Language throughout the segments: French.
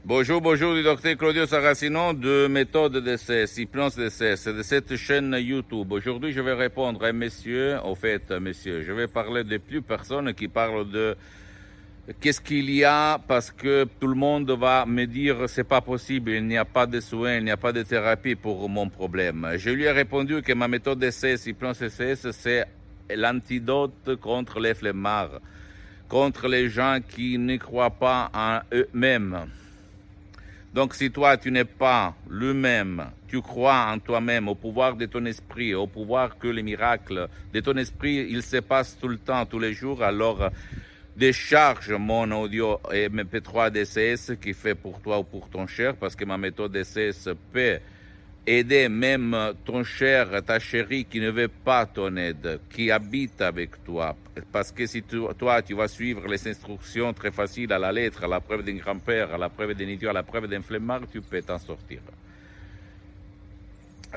Bonjour, bonjour du docteur Claudio Saracino de méthode DCS, hypnose DCS, de cette chaîne YouTube. Aujourd'hui, je vais répondre à monsieur, monsieur, je vais parler de plus personnes qui parlent de qu'est-ce qu'il y a parce que tout le monde va me dire c'est pas possible, il n'y a pas de soins, il n'y a pas de thérapie pour mon problème. Je lui ai répondu que ma méthode DCS, hypnose DCS, c'est l'antidote contre les flemmards, contre les gens qui ne croient pas en eux-mêmes. Donc si toi, tu n'es pas lui-même, tu crois en toi-même, au pouvoir de ton esprit, au pouvoir que les miracles de ton esprit, ils se passent tout le temps, tous les jours, alors décharge mon audio MP3 DCS qui fait pour toi ou pour ton cher, parce que ma méthode DCS peut aider même ton cher, ta chérie qui ne veut pas ton aide, qui habite avec toi. Parce que si toi, tu vas suivre les instructions très faciles à la lettre, à la preuve d'un grand-père, à la preuve d'un idiot, à la preuve d'un flemmard, tu peux t'en sortir.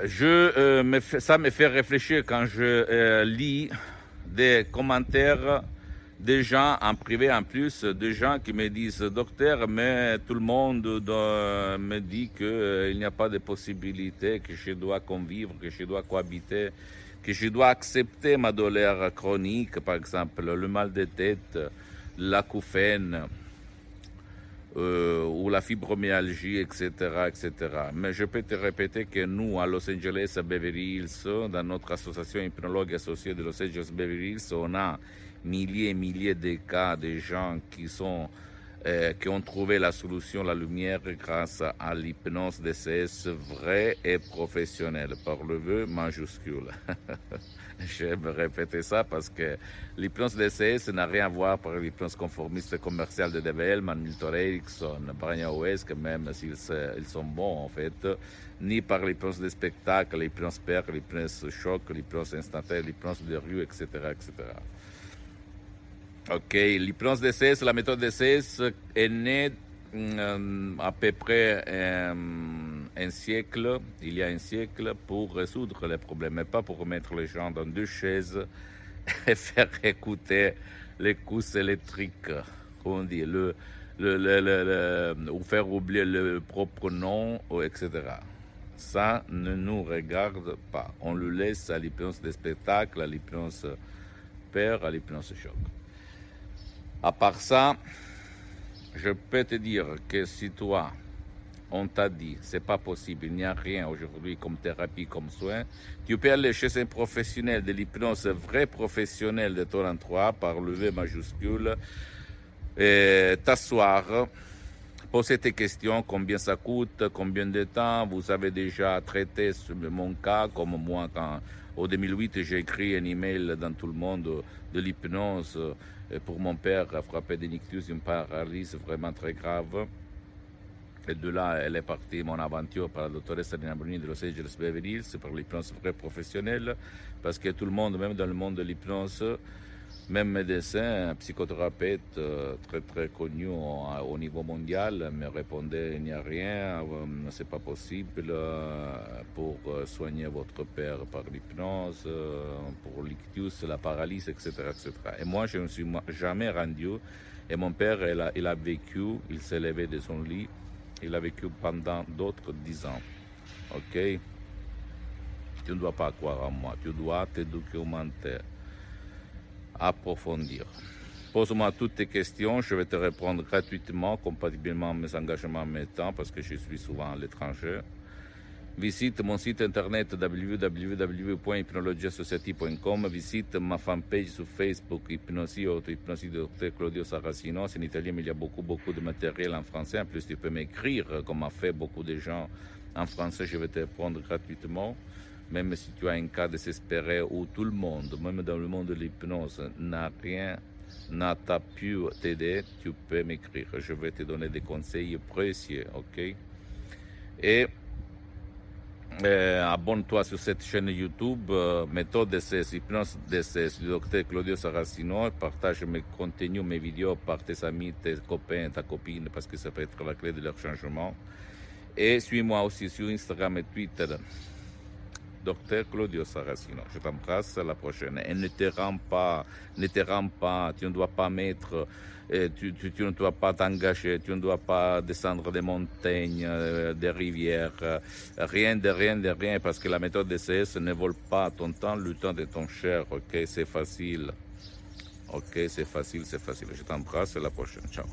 Ça me fait réfléchir quand je lis des commentaires des gens en privé en plus, des gens qui me disent docteur, mais tout le monde me dit qu'il n'y a pas de possibilité, que je dois convivre, que je dois cohabiter, que je dois accepter ma douleur chronique, par exemple le mal de tête, l'acouphène ou la fibromyalgie, etc., etc. Mais je peux te répéter que nous, à Los Angeles, à Beverly Hills, dans notre association hypnologue associée de Los Angeles Beverly Hills, on a milliers et milliers de cas de gens qui ont trouvé la solution, la lumière, grâce à l'hypnose DCS vraie et professionnelle, par le vœu majuscule. J'aime répéter ça parce que l'hypnose DCS n'a rien à voir avec l'hypnose conformiste commerciale de Dave Hellman, Milton Erickson, Brian Weiss, même s'ils sont bons en fait, ni par l'hypnose de spectacle, l'hypnose père, l'hypnose choc, l'hypnose instantanée, l'hypnose de rue, etc., etc. Ok, l'hypnose DCS, la méthode DCS est née à peu près un siècle, il y a un siècle, pour résoudre les problèmes, mais pas pour mettre les gens dans deux chaises et faire écouter les cousses électriques, on dit, ou faire oublier le propre nom, etc. Ça ne nous regarde pas. On le laisse à l'hypnose des spectacles, à l'hypnose père, à l'hypnose choc. À part ça, je peux te dire que si toi, on t'a dit, c'est pas possible, il n'y a rien aujourd'hui comme thérapie, comme soin, tu peux aller chez un professionnel de l'hypnose, vrai professionnel de ton endroit, par le V majuscule, et t'asseoir, poser tes questions, combien ça coûte, combien de temps, vous avez déjà traité mon cas, comme moi, quand, au 2008, j'ai écrit un email dans tout le monde de l'hypnose pour mon père frappé d'un ictus, une paralysie vraiment très grave. Et de là, elle est partie, mon aventure, par la doctoresse Alina Bruni de Los Angeles Beverly Hills, par l'hypnose vraie professionnelle, parce que tout le monde, même dans le monde de l'hypnose, même médecin, psychothérapeute très très connu au niveau mondial me répondait il n'y a rien, c'est pas possible pour soigner votre père par l'hypnose, pour l'ictus, la paralysie, etc., etc. Et moi, je ne me suis jamais rendu. Et mon père, il a vécu, il s'est levé de son lit, il a vécu pendant d'autres 10 ans. Ok? Tu ne dois pas croire en moi, tu dois te documenter, approfondir. Pose-moi toutes tes questions, je vais te répondre gratuitement, compatiblement à mes engagements en mes temps, parce que je suis souvent à l'étranger. Visite mon site internet www.hypnologiasociety.com, visite ma fanpage sur Facebook, Hypnosie, auto-hypnosie de Dr. Claudio Saracino. C'est en italien, mais il y a beaucoup de matériel en français. En plus, tu peux m'écrire, comme a fait beaucoup de gens en français, je vais te répondre gratuitement. Même si tu as un cas désespéré où tout le monde, même dans le monde de l'hypnose, n'a pu t'aider, tu peux m'écrire. Je vais te donner des conseils précieux, ok? Et abonne-toi sur cette chaîne YouTube, méthode DCS, hypnose DCS, du docteur Claudio Saracino. Partage mes contenus, mes vidéos par tes amis, tes copains, ta copine, parce que ça peut être la clé de leur changement. Et suis-moi aussi sur Instagram et Twitter. Docteur Claudio Saracino. Je t'embrasse, à la prochaine. Et ne te rends pas, tu ne dois pas mettre, tu ne dois pas t'engager, tu ne dois pas descendre des montagnes, des rivières, rien de rien, parce que la méthode DCS ne vole pas ton temps, le temps de ton cher, ok, c'est facile. Ok, c'est facile. Je t'embrasse, à la prochaine, ciao.